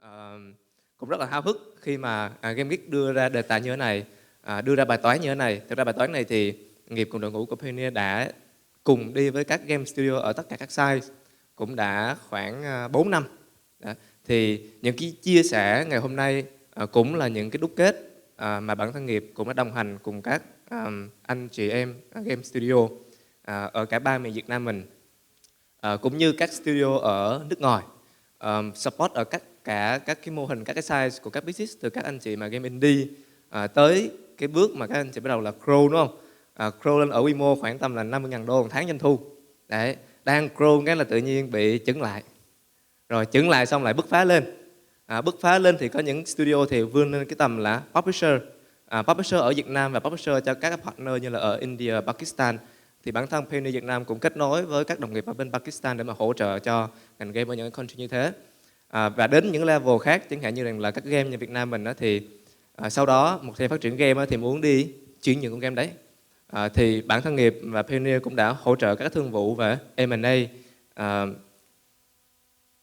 Ờ, cũng rất là háo hức khi mà GameGeek đưa ra đề tài như thế này, đưa ra bài toán như thế này. Thực ra bài toán này thì nghiệp cùng đội ngũ của Pioneer đã cùng đi với các game studio ở tất cả các size cũng đã khoảng 4 năm. Đó. Thì những cái chia sẻ ngày hôm nay cũng là những cái đúc kết mà bản thân nghiệp cũng đã đồng hành cùng các anh chị em game studio ở cả ba miền Việt Nam mình, cũng như các studio ở nước ngoài, support ở cả các cái mô hình, các cái size của các business, từ các anh chị mà game indie tới cái bước mà các anh chị bắt đầu là grow, đúng không? Grow lên ở quy mô khoảng tầm là 50.000 đô một tháng doanh thu. Đấy, đang grow cái là tự nhiên bị chững lại. Rồi chững lại xong lại bứt phá lên. Bứt phá lên thì có những studio thì vươn lên cái tầm là publisher. Publisher ở Việt Nam và publisher cho các partner như là ở India, Pakistan. Thì bản thân Pioneer Việt Nam cũng kết nối với các đồng nghiệp ở bên Pakistan để mà hỗ trợ cho ngành game ở những country như thế. Và đến những level khác, chẳng hạn như là các game như Việt Nam mình đó, thì sau đó một thời phát triển game thì muốn đi chuyển những con game đấy. Thì bản thân nghiệp và Pioneer cũng đã hỗ trợ các thương vụ về M&A,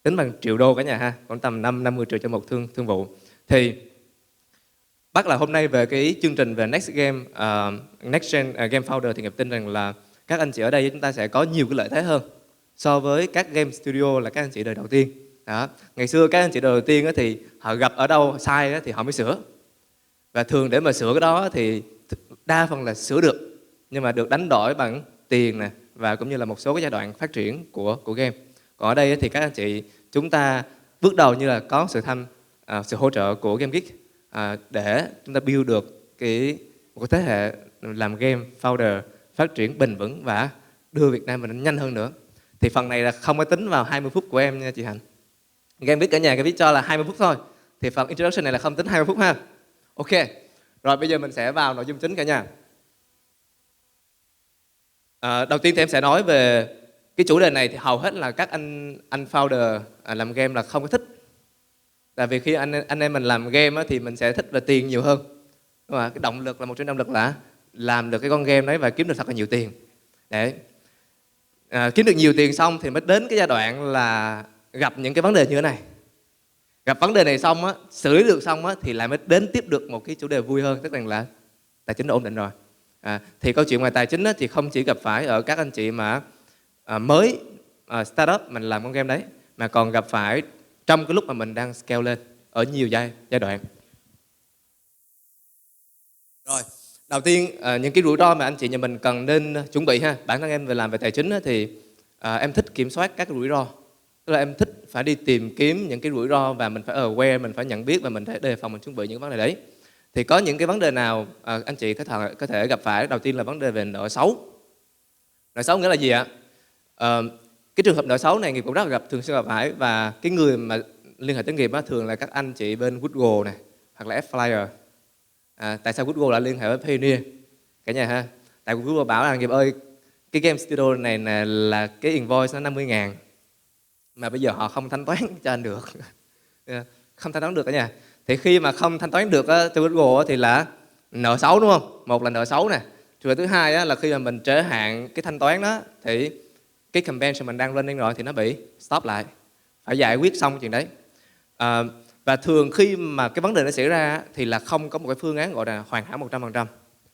tính bằng triệu đô cả nhà ha, khoảng tầm 50 triệu cho một thương vụ. Thì bắt là hôm nay về cái chương trình về Next Game, Next Gen Game Founder, thì nghiệp tin rằng là các anh chị ở đây chúng ta sẽ có nhiều cái lợi thế hơn so với các game studio là các anh chị đời đầu tiên. Đó. Ngày xưa các anh chị đời đầu tiên thì họ gặp ở đâu sai thì họ mới sửa. Và thường để mà sửa cái đó thì đa phần là sửa được, nhưng mà được đánh đổi bằng tiền nè, và cũng như là một số cái giai đoạn phát triển của game. Còn ở đây thì các anh chị chúng ta bước đầu như là có sự hỗ trợ của GameGeek để chúng ta build được một cái thế hệ làm game founder phát triển bền vững và đưa Việt Nam mình nhanh hơn nữa. Thì phần này là không có tính vào 20 phút của em nha chị Hạnh. GameGeek cả nhà cái biết cho là 20 phút thôi. Thì phần introduction này là không tính 20 phút ha. Ok. Rồi bây giờ mình sẽ vào nội dung chính cả nhà. Đầu tiên thì em sẽ nói về cái chủ đề này, thì hầu hết là các anh founder làm game là không có thích. Tại vì khi anh em mình làm game thì mình sẽ thích về tiền nhiều hơn. Đúng không? Cái động lực là một trong động lực là làm được cái con game đấy và kiếm được thật là nhiều tiền. Để kiếm được nhiều tiền xong thì mới đến cái giai đoạn là gặp những cái vấn đề như thế này. Gặp vấn đề này xong xử lý được xong thì lại mới đến tiếp được một cái chủ đề vui hơn, tức là tài chính đã ổn định rồi. Thì câu chuyện ngoài tài chính thì không chỉ gặp phải ở các anh chị mà mới startup mình làm con game đấy, mà còn gặp phải trong cái lúc mà mình đang scale lên ở nhiều giai đoạn. Rồi, đầu tiên những cái rủi ro mà anh chị nhà mình cần nên chuẩn bị ha. Bản thân em về làm về tài chính thì em thích kiểm soát các rủi ro. Tức là em thích phải đi tìm kiếm những cái rủi ro và mình phải aware, mình phải nhận biết và mình phải đề phòng, mình chuẩn bị những vấn đề đấy. Thì có những cái vấn đề nào anh chị có thể gặp phải? Đầu tiên là vấn đề về nợ xấu. Nợ xấu nghĩa là gì ạ? Cái trường hợp nợ xấu này nghiệp cũng rất là thường xuyên gặp phải, và cái người mà liên hệ tới nghiệp thường là các anh chị bên Google này hoặc là F-Flyer. Tại sao Google lại liên hệ với Pioneer cả nhà ha? Tại Google bảo là nghiệp ơi, cái game studio này là cái invoice nó 50.000 mà bây giờ họ không thanh toán cho anh được. Không thanh toán được cả nhà. Thì khi mà không thanh toán được cho Google thì là nợ xấu, đúng không? Một là nợ xấu nè. Rồi thứ hai là khi mà mình trễ hạn cái thanh toán đó thì cái campaign mình đang running rồi thì nó bị stop lại. Phải giải quyết xong chuyện đấy. Và thường khi mà cái vấn đề nó xảy ra thì là không có một cái phương án gọi là hoàn hảo 100%.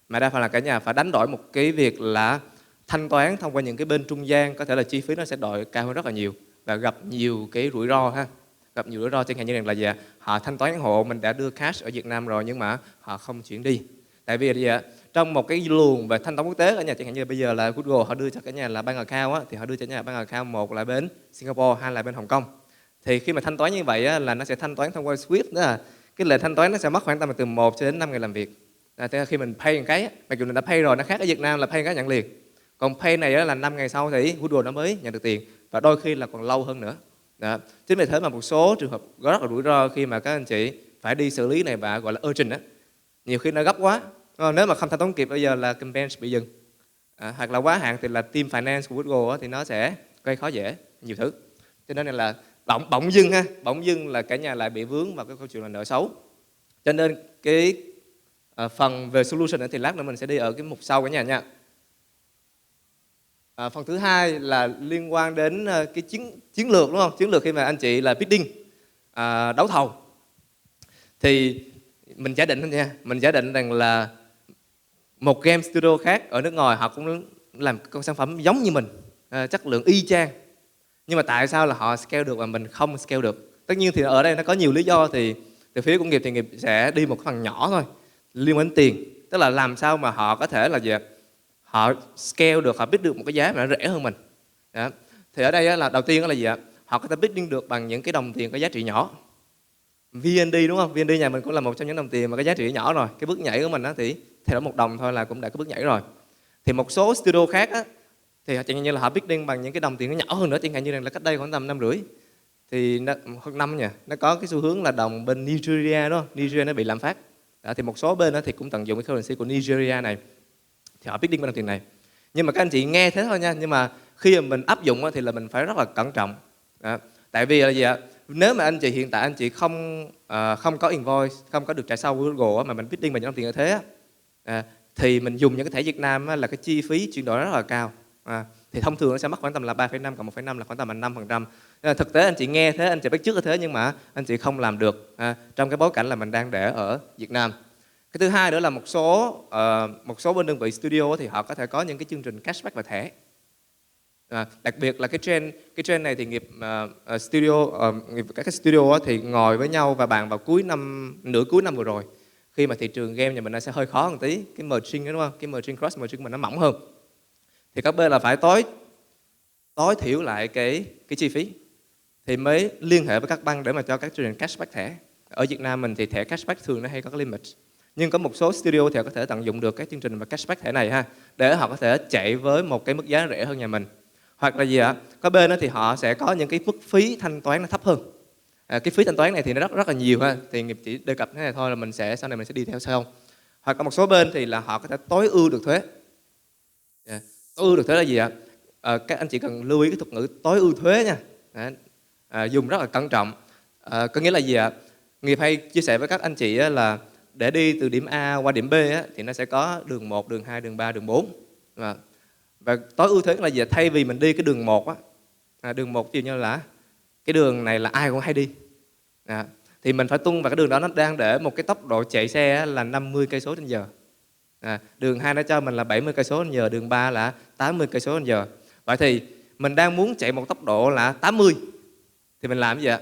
Mà đa phần là cả nhà phải đánh đổi một cái việc là thanh toán thông qua những cái bên trung gian, có thể là chi phí nó sẽ đòi cao hơn rất là nhiều và gặp nhiều cái rủi ro ha. Gặp nhiều rủi ro chẳng hạn như là gì ạ? Họ thanh toán hộ mình đã đưa cash ở Việt Nam rồi nhưng mà họ không chuyển đi. Tại vì gì ạ? Trong một cái luồng về thanh toán quốc tế ở nhà, chẳng hạn như bây giờ là Google họ đưa cho cả nhà là bank account thì họ đưa cho nhà bank account, một là bên Singapore, hai là bên Hồng Kông. Thì khi mà thanh toán như vậy là nó sẽ thanh toán thông qua SWIFT, đó là cái lệnh thanh toán nó sẽ mất khoảng tầm từ 1 cho đến 5 ngày làm việc. Thế khi mình pay một cái, mặc dù mình đã pay rồi, nó khác ở Việt Nam là pay một cái nhận liền. Còn pay này là 5 ngày sau thì Google nó mới nhận được tiền, và đôi khi là còn lâu hơn nữa. Đó. Chính vì thế mà một số trường hợp rất là rủi ro khi mà các anh chị phải đi xử lý này và gọi là urgent á. Nhiều khi nó gấp quá, nếu mà không thanh toán kịp bây giờ là campaign bị dừng. Hoặc là quá hạn thì là team finance của Google thì nó sẽ gây khó dễ nhiều thứ. Cho nên là bỗng dưng là cả nhà lại bị vướng vào cái câu chuyện là nợ xấu. Cho nên cái phần về solution thì lát nữa mình sẽ đi ở cái mục sau cả nhà nha. Phần thứ hai là liên quan đến cái chiến lược, đúng không? Chiến lược khi mà anh chị là bidding. đấu thầu. Thì mình giả định thôi nha, mình giả định rằng là một game studio khác ở nước ngoài họ cũng làm con sản phẩm giống như mình, chất lượng y chang, nhưng mà tại sao là họ scale được và mình không scale được? Tất nhiên thì ở đây nó có nhiều lý do. Thì từ phía của nghiệp thì nghiệp sẽ đi một cái phần nhỏ thôi, liên quan đến tiền, tức là làm sao mà họ có thể là gì, họ scale được, họ biết được một cái giá mà nó rẻ hơn mình. Đó. Thì ở đây là đầu tiên là gì ạ? Họ có thể bidding được bằng những cái đồng tiền có giá trị nhỏ. VND đúng không? VND nhà mình cũng là một trong những đồng tiền mà có giá trị nhỏ rồi. Cái bước nhảy của mình á thì thay đổi 1 đồng thôi là cũng đã có bước nhảy rồi. Thì một số studio khác á thì chẳng như là họ bidding bằng những cái đồng tiền nó nhỏ hơn nữa, chẳng hạn như là cách đây khoảng tầm 5,5 thì hơn năm nha, nó có cái xu hướng là đồng bên Nigeria đúng không? Nigeria nó bị lạm phát. Đó, thì một số bên đó thì cũng tận dụng cái currency của Nigeria này, thì họ bidding bằng đồng tiền này. Nhưng mà các anh chị nghe thế thôi nha, nhưng mà khi mà mình áp dụng thì là mình phải rất là cẩn trọng. Đó. Tại vì là gì ạ? Nếu mà anh chị hiện tại anh chị không có invoice, không có được trả sau của Google mà mình bidding bằng những đồng tiền như thế thì mình dùng những cái thẻ Việt Nam là cái chi phí chuyển đổi rất là cao. Thì thông thường nó sẽ mất khoảng tầm là 3,5 cộng 1,5 là khoảng tầm là 5%. Thực tế anh chị nghe thế, anh chị bắt chước thế, nhưng mà anh chị không làm được trong cái bối cảnh là mình đang để ở Việt Nam. Cái thứ hai nữa là một số bên đơn vị studio thì họ có thể có những cái chương trình cashback và thẻ. Đặc biệt là cái trend này thì nghiệp các cái studio thì ngồi với nhau và bàn vào nửa cuối năm vừa rồi, khi mà thị trường game nhà mình nó sẽ hơi khó một tí, cái margin đó đúng không, cái margin cross margin mình nó mỏng hơn, thì các bên là phải tối thiểu lại cái chi phí thì mới liên hệ với các băng để mà cho các chương trình cashback thẻ. Ở Việt Nam mình thì thẻ cashback thường nó hay có cái limit, nhưng có một số studio thì họ có thể tận dụng được cái chương trình và cashback thẻ này để họ có thể chạy với một cái mức giá rẻ hơn nhà mình. Hoặc là gì ạ? Có bên đó thì họ sẽ có những cái mức phí thanh toán nó thấp hơn. Cái phí thanh toán này thì nó rất là nhiều thì nghiệp chỉ đề cập thế này thôi, là mình sẽ sau này mình sẽ đi theo sau. Hoặc có một số bên thì là họ có thể tối ưu được thuế. Tối ưu được thuế là gì ạ? Các anh chị cần lưu ý cái thuật ngữ tối ưu thuế nha. Dùng rất là cẩn trọng. Có nghĩa là gì ạ? Nghiệp hay chia sẻ với các anh chị là để đi từ điểm A qua điểm B thì nó sẽ có đường 1, đường 2, đường 3, đường 4. Và tối ưu thuế là gì? Thay vì mình đi cái đường 1 đường 1 ví dụ như là cái đường này là ai cũng hay đi, thì mình phải tung vào cái đường đó nó đang để một cái tốc độ chạy xe là 50 cây số trên giờ. Đường 2 nó cho mình là 70 cây số trên giờ, đường 3 là 80 cây số trên giờ. Vậy thì mình đang muốn chạy một tốc độ là 80 thì mình làm gì ạ?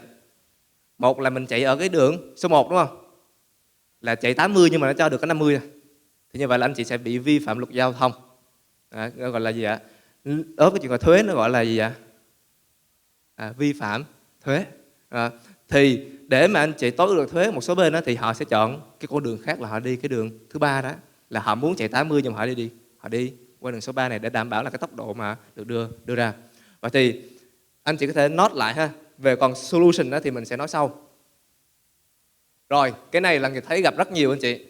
Một là mình chạy ở cái đường số 1 đúng không? Là chạy 80 nhưng mà nó cho được có 50. Thì như vậy là anh chị sẽ bị vi phạm luật giao thông. Nó gọi là gì ạ? Đối với chuyện là thuế nó gọi là gì ạ? Vi phạm thuế. Thì để mà anh chị tối ưu được thuế, một số bên thì họ sẽ chọn cái con đường khác, là họ đi cái đường thứ 3 đó, là họ muốn chạy 80 nhưng mà họ đi qua đường số 3 này để đảm bảo là cái tốc độ mà được đưa ra. Vậy thì anh chị có thể note lại về còn solution thì mình sẽ nói sau. Rồi, cái này là người thấy gặp rất nhiều anh chị.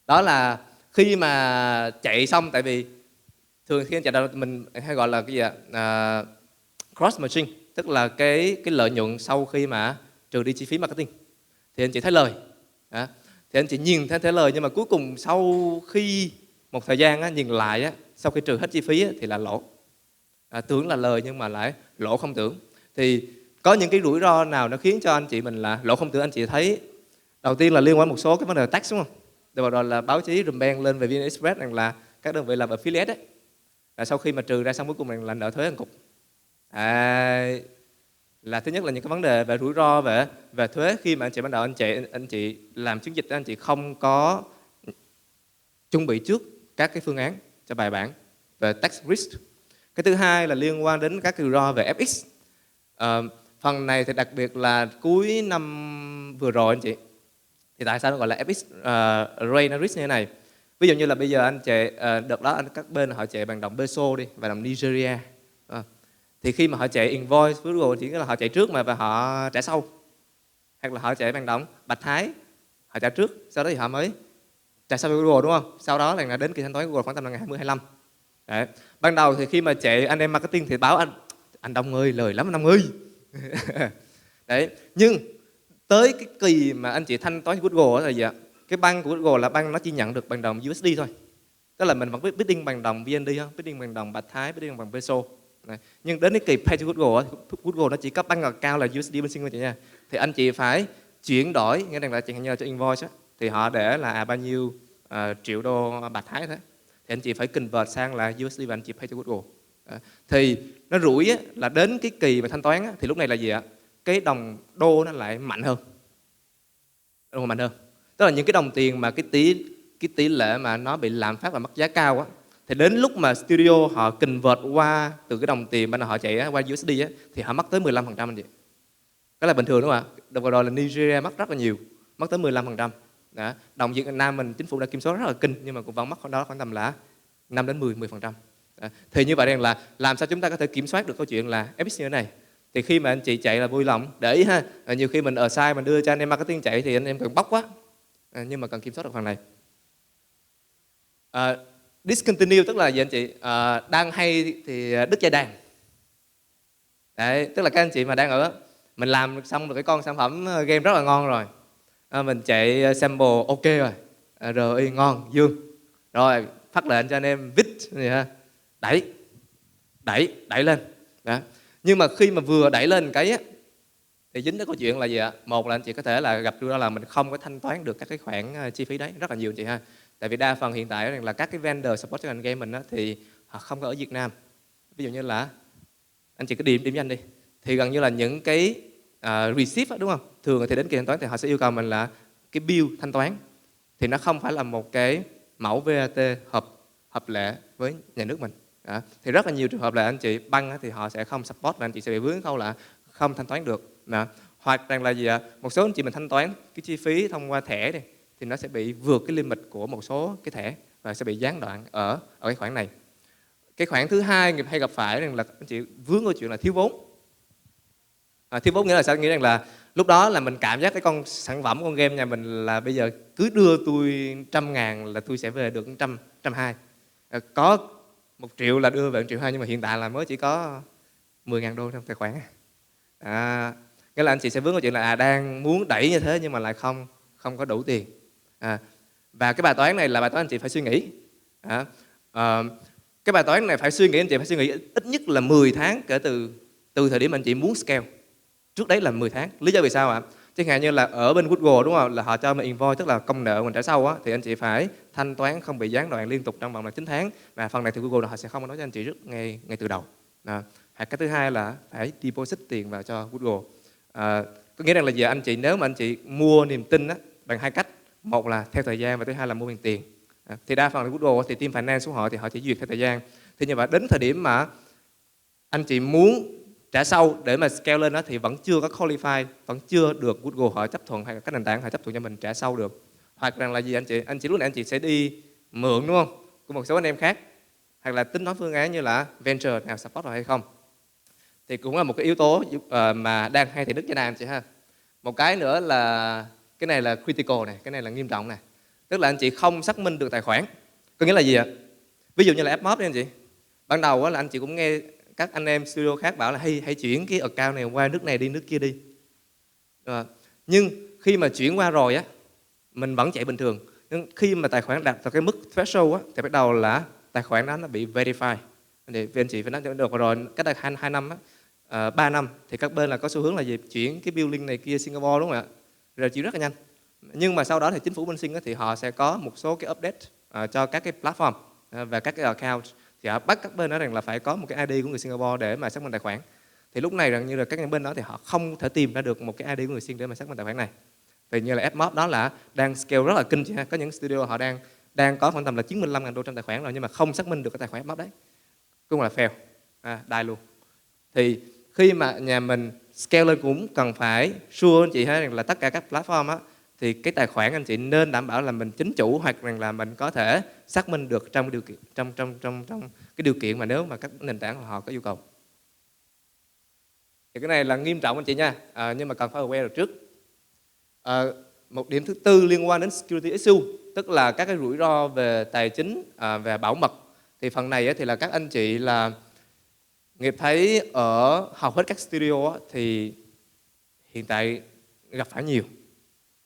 Đó là khi mà chạy xong, tại vì thường khi anh chạy đâu mình hay gọi là cái gì ạ? Cross margin, tức là cái lợi nhuận sau khi mà trừ đi chi phí marketing thì anh chị thấy lời. Thì anh chị nhìn thấy lời, nhưng mà cuối cùng sau khi một thời gian nhìn lại sau khi trừ hết chi phí thì là lỗ. Tưởng là lời nhưng mà lại lỗ không tưởng. Thì có những cái rủi ro nào nó khiến cho anh chị mình là lỗ không tưởng? Anh chị thấy đầu tiên là liên quan một số cái vấn đề tax đúng không? Rồi là báo chí rùm beng lên về VN Express rằng là các đơn vị làm affiliate đấy, là sau khi mà trừ ra xong cuối cùng là nợ thuế hàng cục. Là thứ nhất là những cái vấn đề về rủi ro về thuế khi mà anh chị ban đầu anh chị làm chiến dịch, anh chị không có chuẩn bị trước các cái phương án cho bài bản về tax risk. Cái thứ hai là liên quan đến các rủi ro về FX. Phần này thì đặc biệt là cuối năm vừa rồi anh chị. Thì tại sao nó gọi là FX rate risk như thế này? Ví dụ như là bây giờ anh chạy đợt đó các bên họ chạy bằng đồng peso đi và đồng Nigeria. Thì khi mà họ chạy invoice với Google chỉ là họ chạy trước và họ trả sau. Hoặc là họ chạy bằng đồng Bạch Thái, họ trả trước, sau đó thì họ mới trả sau với Google đúng không? Sau đó là đến kỳ thanh toán Google khoảng tầm là ngày 20-25. Đấy. Ban đầu thì khi mà chạy anh em marketing thì báo anh Đông ơi, lời lắm anh Đông ơi. Đấy. Nhưng tới cái kỳ mà anh chị thanh toán Google là gì ạ? Cái băng của Google là băng nó chỉ nhận được bằng đồng USD thôi. Tức là mình vẫn bidding bằng đồng VND không? Bidding bằng đồng Bạch Thái, bidding bằng peso. Đấy. Nhưng đến cái kỳ pay to Google á, Google nó chỉ có bank account là USD bên Singapore nha. Thì anh chị phải chuyển đổi, nghĩa rằng là chẳng hạn như là cho invoice á, thì họ để là bao nhiêu triệu đô bạc Thái thế. Thì anh chị phải convert sang là USD và anh chị pay to Google. Thì nó rủi á, là đến cái kỳ mà thanh toán á, thì lúc này là gì ạ? Cái đồng đô nó lại mạnh hơn. Mạnh hơn. Tức là những cái đồng tiền mà cái tỷ lệ mà nó bị lạm phát và mất giá cao á, thì đến lúc mà studio họ convert qua từ cái đồng tiền mà họ chạy qua USD á, thì họ mất tới 15% anh chị. Cái là bình thường đúng không ạ? Đợt vừa rồi là Nigeria mất rất là nhiều, mất tới 15%. Đó. Đồng Việt Nam mình chính phủ đã kiểm soát rất là kinh, nhưng mà cũng vẫn mất khoảng tầm là 5 đến 10%. Đó. Thì như vậy rằng là làm sao chúng ta có thể kiểm soát được câu chuyện là FX như thế này? Thì khi mà anh chị chạy là vui lòng, để ý ha, nhiều khi mình ở sai mình đưa cho anh em marketing chạy thì anh em cần bóc quá, nhưng mà cần kiểm soát được phần này. Discontinue tức là gì anh chị? Đang hay thì đứt dây đàn. Đấy, tức là các anh chị mà đang ở, mình làm xong được cái con sản phẩm game rất là ngon rồi, mình chạy sample ok rồi, ROI ngon dương, rồi phát lệnh cho anh em vít gì ha, đẩy lên. Đó. Nhưng mà khi mà vừa đẩy lên cái á, thì dính tới câu chuyện là gì ạ? Một là anh chị có thể là gặp rủi ro là mình không có thanh toán được các cái khoản chi phí đấy rất là nhiều anh chị ha. Tại vì đa phần hiện tại là các cái vendor support cho ngành game mình á, thì họ không có ở Việt Nam. Ví dụ như là anh chị cứ điểm với anh đi, thì gần như là những cái receipt đó, đúng không? Thường thì đến kỳ thanh toán thì họ sẽ yêu cầu mình là cái bill thanh toán, thì nó không phải là một cái mẫu VAT hợp lệ với nhà nước mình. Đó. Thì rất là nhiều trường hợp là anh chị băng thì họ sẽ không support và anh chị sẽ bị vướng câu là không thanh toán được. Đó. Hoặc rằng là gì ạ? Một số anh chị mình thanh toán cái chi phí thông qua thẻ đi, thì nó sẽ bị vượt cái limit của một số cái thẻ và sẽ bị gián đoạn ở cái khoản này. Cái khoản thứ hai người hay gặp phải là anh chị vướng câu chuyện là thiếu vốn. Thiếu vốn nghĩa là sao? Nghĩa rằng là lúc đó là mình cảm giác cái con sản phẩm con game nhà mình là bây giờ cứ đưa tôi 100.000 là tôi sẽ về được 120. Có 1 triệu là đưa về 1,2 triệu, nhưng mà hiện tại là mới chỉ có 10.000 đô trong tài khoản. Nghĩa là anh chị sẽ vướng câu chuyện là đang muốn đẩy như thế nhưng mà lại không có đủ tiền. Và cái bài toán này là bài toán anh chị phải suy nghĩ. Cái bài toán này anh chị phải suy nghĩ ít nhất là 10 tháng kể từ thời điểm anh chị muốn scale. Trước đấy là 10 tháng. Lý do vì sao ạ? Chẳng hạn như là ở bên Google đúng không? Là họ cho mình invoice, tức là công nợ mình trả sau á, thì anh chị phải thanh toán không bị gián đoạn liên tục trong vòng là 9 tháng. Và phần này thì Google họ sẽ không nói cho anh chị trước ngay từ đầu. Hoặc cái thứ hai là phải deposit tiền vào cho Google. Có nghĩa rằng là giờ anh chị nếu mà anh chị mua niềm tin á, bằng hai cách. Một là theo thời gian và thứ hai là mua bằng tiền. Thì đa phần là Google thì team finance của họ thì họ chỉ duyệt theo thời gian. Thì như vậy đến thời điểm mà anh chị muốn trả sau để mà scale lên đó thì vẫn chưa có qualify, vẫn chưa được Google họ chấp thuận hay là các nền tảng họ chấp thuận cho mình trả sau được. Hoặc rằng là gì anh chị lúc này anh chị sẽ đi mượn đúng không? Của một số anh em khác, hoặc là tính toán phương án như là venture nào support rồi hay không. Thì cũng là một cái yếu tố mà đang hay thì đứt cho anh chị ha. Một cái nữa là cái này là critical này, cái này là nghiêm trọng này. Tức là anh chị không xác minh được tài khoản. Có nghĩa là gì ạ? Ví dụ như là Fmob đi anh chị. Ban đầu là anh chị cũng nghe các anh em studio khác bảo là hãy chuyển cái account này qua nước này đi, nước kia đi. Nhưng khi mà chuyển qua rồi á, mình vẫn chạy bình thường. Nhưng khi mà tài khoản đạt vào cái mức threshold á, thì bắt đầu là tài khoản đó nó bị verify. Thì anh chị phải nói được rồi, cách đây 2 năm á, 3 năm thì các bên là có xu hướng là gì chuyển cái billing này kia Singapore đúng không ạ? Rồi chuyển rất là nhanh. Nhưng mà sau đó thì chính phủ bên Sing thì họ sẽ có một số cái update cho các cái platform và các cái account, thì họ bắt các bên đó rằng là phải có một cái ID của người Singapore để mà xác minh tài khoản. Thì lúc này rằng như là các bên đó thì họ không thể tìm ra được một cái ID của người Sing để mà xác minh tài khoản này. Vì như là Fmob đó là đang scale rất là kinh chị ha. Có những studio họ đang có khoảng tầm là 95.000 đô trong tài khoản rồi nhưng mà không xác minh được cái tài khoản Fmob đấy. Cũng là fail, die luôn. Thì khi mà nhà mình scale lên cũng cần phải sure anh chị ha, rằng là tất cả các platform á, thì cái tài khoản anh chị nên đảm bảo là mình chính chủ, hoặc rằng là mình có thể xác minh được trong điều kiện trong cái điều kiện mà nếu mà các nền tảng họ có yêu cầu. Thì cái này là nghiêm trọng anh chị nha, nhưng mà cần phải aware được trước. Một điểm thứ tư liên quan đến security issue, tức là các cái rủi ro về tài chính và bảo mật. Thì phần này thì là các anh chị là Nghiệp thấy ở hầu hết các studio thì hiện tại gặp phải nhiều.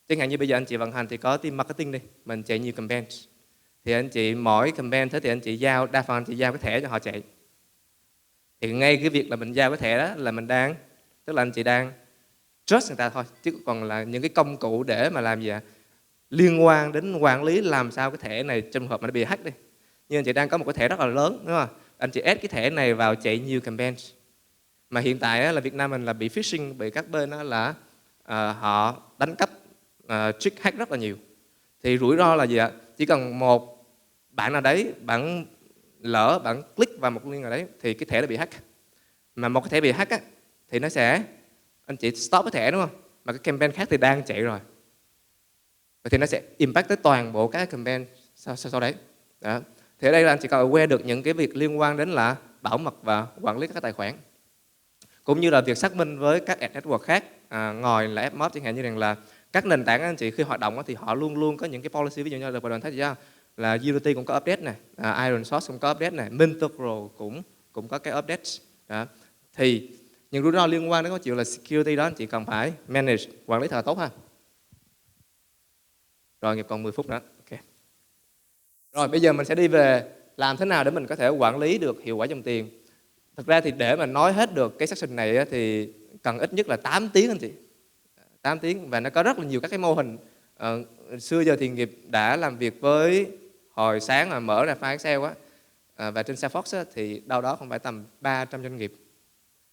Chẳng hạn như bây giờ anh chị vận hành thì có team marketing đi, mình chạy nhiều campaign. Thì anh chị mỗi campaign thế thì anh chị đa phần anh chị giao cái thẻ cho họ chạy. Thì ngay cái việc là mình giao cái thẻ đó là mình đang, tức là anh chị đang trust người ta thôi, chứ còn là những cái công cụ để mà làm gì ạ? Liên quan đến quản lý làm sao cái thẻ này trong hợp mà nó bị hack đi. Nhưng anh chị đang có một cái thẻ rất là lớn, đúng không? Anh chị add cái thẻ này vào chạy nhiều campaign. Mà hiện tại á, là Việt Nam mình là bị phishing, bị các bên á, là họ đánh cắp, trick hack rất là nhiều. Thì rủi ro là gì ạ? Chỉ cần một bạn nào đấy, bạn lỡ bạn click vào một link nào đấy thì cái thẻ nó bị hack. Mà một cái thẻ bị hack á, thì nó sẽ, anh chị stop cái thẻ đúng không? Mà cái campaign khác thì đang chạy rồi. Và thì nó sẽ impact tới toàn bộ các campaign sau đấy. Đó. Thì ở đây là anh chỉ cần aware được những cái việc liên quan đến là bảo mật và quản lý các tài khoản. Cũng như là việc xác minh với các ad network khác, ngoài là AdMob chẳng hạn, như là các nền tảng anh chị khi hoạt động thì họ luôn luôn có những cái policy, ví dụ như là đoàn thấy gì đó, là Unity cũng có update này, Iron Source cũng có update này, Minterpro cũng có cái update. Đó. Thì những rủi ro liên quan đến cái chuyện là security đó anh chị cần phải manage, quản lý thật là tốt ha. Rồi nghiệp còn 10 phút nữa. Okay. Rồi bây giờ mình sẽ đi về làm thế nào để mình có thể quản lý được hiệu quả dòng tiền. Thực ra thì để mà nói hết được cái section này thì cần ít nhất là 8 tiếng anh chị. 8 tiếng và nó có rất là nhiều các cái mô hình. Xưa giờ thì nghiệp đã làm việc với, hồi sáng mà mở ra file Excel và trên Salesforce thì đâu đó không phải tầm 300 doanh nghiệp.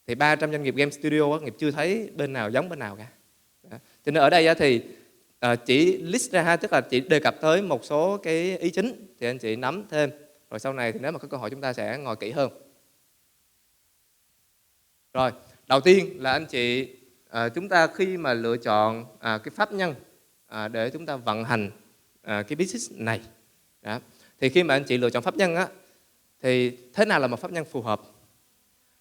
Thì 300 doanh nghiệp game studio nghiệp chưa thấy bên nào giống bên nào cả. Cho nên ở đây thì chỉ list ra, tức là chỉ đề cập tới một số cái ý chính thì anh chị nắm thêm. Rồi sau này thì nếu mà có cơ hội chúng ta sẽ ngồi kỹ hơn. Rồi, đầu tiên là anh chị, chúng ta khi mà lựa chọn cái pháp nhân để chúng ta vận hành cái business này. Đó. Thì khi mà anh chị lựa chọn pháp nhân thì thế nào là một pháp nhân phù hợp?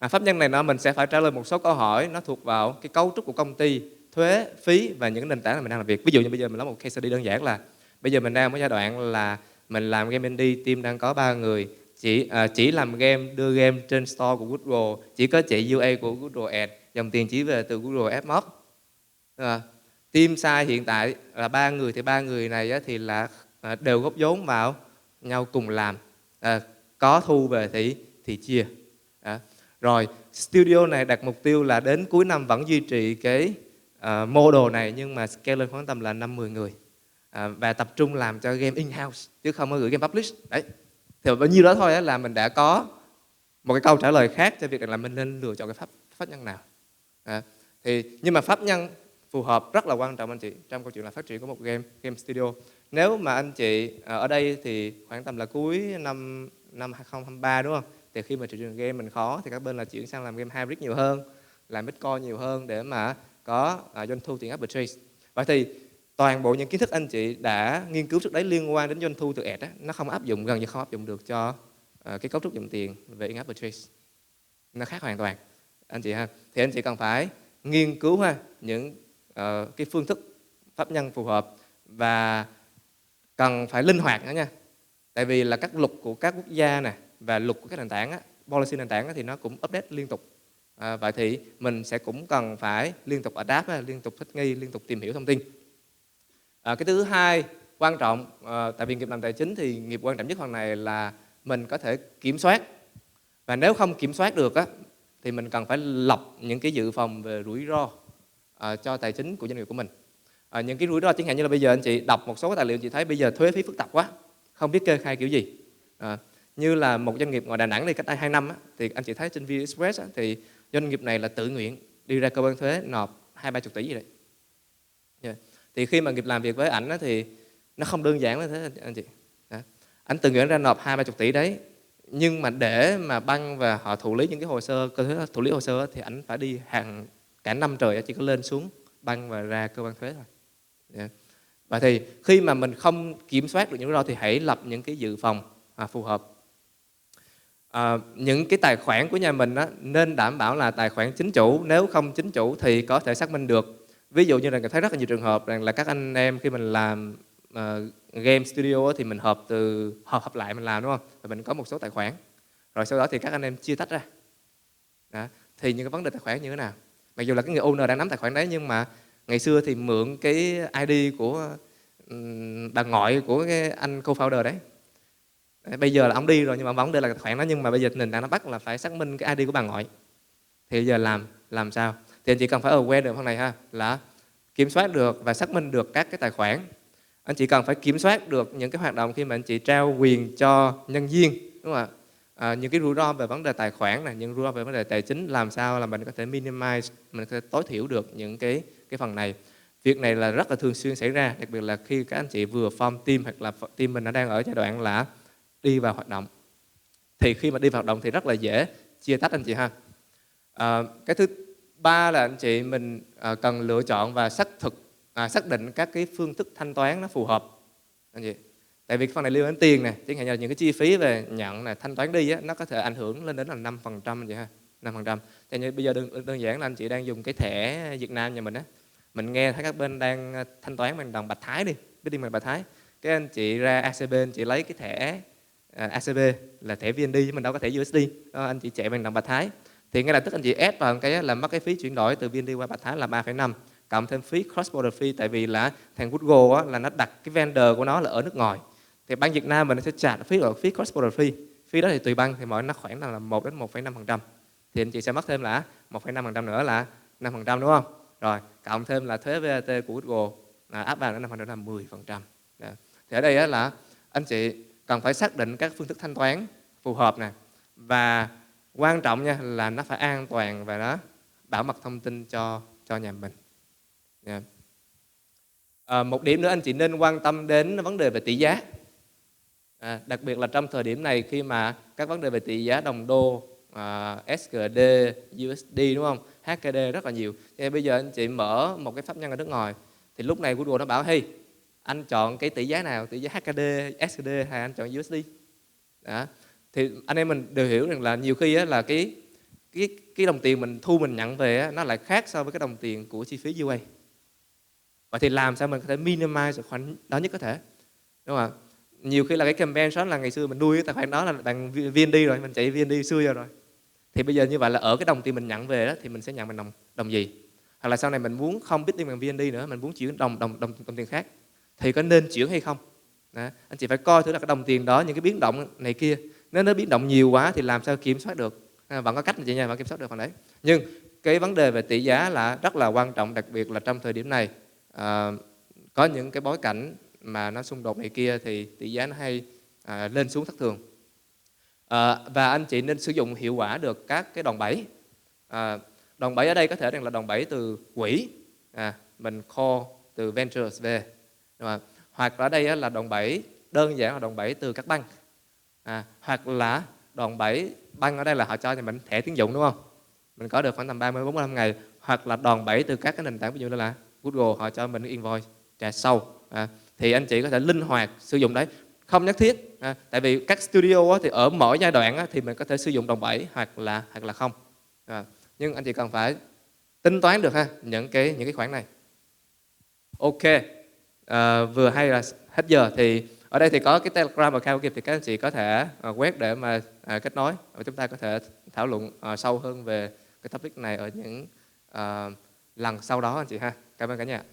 Pháp nhân này mình sẽ phải trả lời một số câu hỏi, nó thuộc vào cái cấu trúc của công ty, thuế, phí và những nền tảng mà mình đang làm việc. Ví dụ như bây giờ mình lấy một case study đơn giản là bây giờ mình đang ở giai đoạn là mình làm game indie, team đang có 3 người, chỉ làm game, đưa game trên store của Google, chỉ có chạy UA của Google Ads, dòng tiền chỉ về từ Google AdMob. Team size hiện tại là 3 người, thì 3 người này thì là đều góp vốn vào nhau cùng làm, có thu về thì chia. Rồi studio này đặt mục tiêu là đến cuối năm vẫn duy trì cái model này, nhưng mà scale lên khoảng tầm là 5-10 người, và tập trung làm cho game in-house chứ không có gửi game publish. Đấy, thì bao nhiêu đó thôi là mình đã có một cái câu trả lời khác cho việc là mình nên lựa chọn cái pháp nhân nào. Nhưng mà pháp nhân phù hợp rất là quan trọng anh chị trong câu chuyện là phát triển của một game studio. Nếu mà anh chị ở đây thì khoảng tầm là cuối năm 2023 đúng không? Thì khi mà thị trường game mình khó thì các bên là chuyển sang làm game hybrid nhiều hơn, làm Bitcoin nhiều hơn để mà có doanh thu tiền arbitrage. Vậy thì toàn bộ những kiến thức anh chị đã nghiên cứu trước đấy liên quan đến doanh thu từ ad nó không áp dụng, gần như không áp dụng được cho cái cấu trúc dòng tiền về in arbitrage. Nó khác hoàn toàn anh chị ha. Thì anh chị cần phải nghiên cứu những cái phương thức pháp nhân phù hợp và cần phải linh hoạt nữa nha. Tại vì là các luật của các quốc gia này và luật của các nền tảng policy nền tảng thì nó cũng update liên tục. Vậy thì mình sẽ cũng cần phải liên tục adapt, liên tục thích nghi, liên tục tìm hiểu thông tin. Cái thứ hai quan trọng, tại vì nghiệp làm tài chính thì nghiệp quan trọng nhất phần này là mình có thể kiểm soát. Và nếu không kiểm soát được thì mình cần phải lọc những cái dự phòng về rủi ro cho tài chính của doanh nghiệp của mình. Những cái rủi ro chẳng hạn như là bây giờ anh chị đọc một số cái tài liệu, chị thấy bây giờ thuế phí phức tạp quá, không biết kê khai kiểu gì. Như là một doanh nghiệp ngoài Đà Nẵng đi, cách đây 2 năm thì anh chị thấy trên VnExpress thì doanh nghiệp này là tự nguyện đi ra cơ quan thuế nộp 20-30 tỷ gì đấy. Thì khi mà nghiệp làm việc với ảnh thì nó không đơn giản như thế anh chị. Ảnh tự nguyện ra nộp 20-30 tỷ đấy, nhưng mà để mà băng và họ thụ lý những cái hồ sơ, cơ thuế thụ lý hồ sơ thì ảnh phải đi hàng cả năm trời, chỉ có lên xuống băng và ra cơ quan thuế thôi. Và thì khi mà mình không kiểm soát được những rủi ro thì hãy lập những cái dự phòng phù hợp. Những cái tài khoản của nhà mình nên đảm bảo là tài khoản chính chủ, nếu không chính chủ thì có thể xác minh được. Ví dụ như là thấy rất là nhiều trường hợp rằng là các anh em khi mình làm game studio thì mình hợp lại mình làm đúng không? Và mình có một số tài khoản. Rồi sau đó thì các anh em chia tách ra. Đó. Thì những cái vấn đề tài khoản như thế nào? Mặc dù là cái người owner đang nắm tài khoản đấy, nhưng mà ngày xưa thì mượn cái ID của bà ngoại của cái anh co-founder đấy. Bây giờ là ông đi rồi nhưng mà ông vẫn để lại tài khoản đó, nhưng mà bây giờ nền tảng nó bắt là phải xác minh cái ID của bà ngoại. Thì giờ làm sao? Thì anh chị cần phải aware được phần này ha, là kiểm soát được và xác minh được các cái tài khoản. Anh chị cần phải kiểm soát được những cái hoạt động khi mà anh chị trao quyền cho nhân viên, đúng không ạ? Những cái rủi ro về vấn đề tài khoản này, những rủi ro về vấn đề tài chính, làm sao là mình có thể minimize, mình có thể tối thiểu được những cái phần này. Việc này là rất là thường xuyên xảy ra, đặc biệt là khi các anh chị vừa form team hoặc là team mình đang ở giai đoạn là đi vào hoạt động. Thì khi mà đi vào hoạt động thì rất là dễ chia tách anh chị ha. Cái thứ ba là anh chị mình cần lựa chọn và xác định các cái phương thức thanh toán nó phù hợp anh chị. Tại vì cái phần này liên quan đến tiền này, chẳng hạn như những cái chi phí về nhận này, thanh toán đi á, nó có thể ảnh hưởng lên đến là 5% anh chị ha, 5%. Thì như bây giờ đơn giản là anh chị đang dùng cái thẻ Việt Nam nhà mình á, mình nghe thấy các bên đang thanh toán bằng đồng Bạch Thái đi, biết đi bằng Bạch Thái, cái anh chị ra ACB anh chị lấy cái thẻ ACB là thẻ VND chứ mình đâu có thẻ USD, anh chị chạy bằng đồng Bạch Thái thì ngay lập tức anh chị add vào cái là mất cái phí chuyển đổi từ VND qua Bạch Thái là 3,5, cộng thêm phí cross border fee, tại vì là thằng Google á, là nó đặt cái vendor của nó là ở nước ngoài, thì bang Việt Nam mình sẽ trả phí cross border fee. Phí đó thì tùy bang, thì mỗi nó khoảng là 1 đến 1,5%, thì anh chị sẽ mất thêm là 1,5% nữa là 5%, đúng không? Rồi cộng thêm là thuế VAT của Google áp vào nữa 5% là 10%. Thì ở đây á, là anh chị cần phải xác định các phương thức thanh toán phù hợp nè, và quan trọng nha là nó phải an toàn và nó bảo mật thông tin cho nhà mình. Yeah. Một điểm nữa anh chị nên quan tâm đến vấn đề về tỷ giá. Đặc biệt là trong thời điểm này khi mà các vấn đề về tỷ giá đồng đô, SGD, USD, đúng không? HKD rất là nhiều. Thì bây giờ anh chị mở một cái pháp nhân ở nước ngoài thì lúc này Google nó bảo hey, anh chọn cái tỷ giá nào, tỷ giá HKD, SGD hay anh chọn USD? Đó. Thì anh em mình đều hiểu rằng là nhiều khi á, là cái đồng tiền mình thu mình nhận về á, nó lại khác so với cái đồng tiền của chi phí UA. Vậy thì làm sao mình có thể minimize được khoản đó nhất có thể, đúng không ạ? Nhiều khi là cái convention là ngày xưa mình nuôi cái tài khoản đó là bằng VND rồi, mình chạy VND xưa rồi. Thì bây giờ như vậy là ở cái đồng tiền mình nhận về đó thì mình sẽ nhận bằng đồng gì? Hoặc là sau này mình muốn không biết tiền bằng VND nữa, mình muốn chuyển đồng tiền khác thì có nên chuyển hay không? Đó. Anh chị phải coi thử là cái đồng tiền đó những cái biến động này kia, nếu nó biến động nhiều quá thì làm sao kiểm soát được? Vẫn có cách anh chị nha, vẫn kiểm soát được phần đấy. Nhưng cái vấn đề về tỷ giá là rất là quan trọng, đặc biệt là trong thời điểm này có những cái bối cảnh mà nó xung đột này kia thì tỷ giá nó hay lên xuống thất thường. Và anh chị nên sử dụng hiệu quả được các cái đòn bẩy. Đòn bẩy ở đây có thể là đòn bẩy từ quỹ, mình call từ ventures về, hoặc ở đây là đòn bẩy đơn giản là đòn bẩy từ các banh, hoặc là đòn bẩy banh ở đây là họ cho mình thẻ tín dụng, đúng không? Mình có được khoảng tầm 30-45 ngày, hoặc là đòn bẩy từ các cái nền tảng ví dụ như là Google, họ cho mình invoice trả sau. Thì anh chị có thể linh hoạt sử dụng đấy, không nhất thiết. Tại vì các studio thì ở mỗi giai đoạn thì mình có thể sử dụng đòn bẩy hoặc là không. Nhưng anh chị cần phải tính toán được những cái khoản này. Ok, vừa hay là hết giờ thì ở đây thì có cái Telegram account kịp thì các anh chị có thể quét để mà kết nối và chúng ta có thể thảo luận sâu hơn về cái topic này ở những lần sau đó anh chị ha. Cảm ơn cả nhà.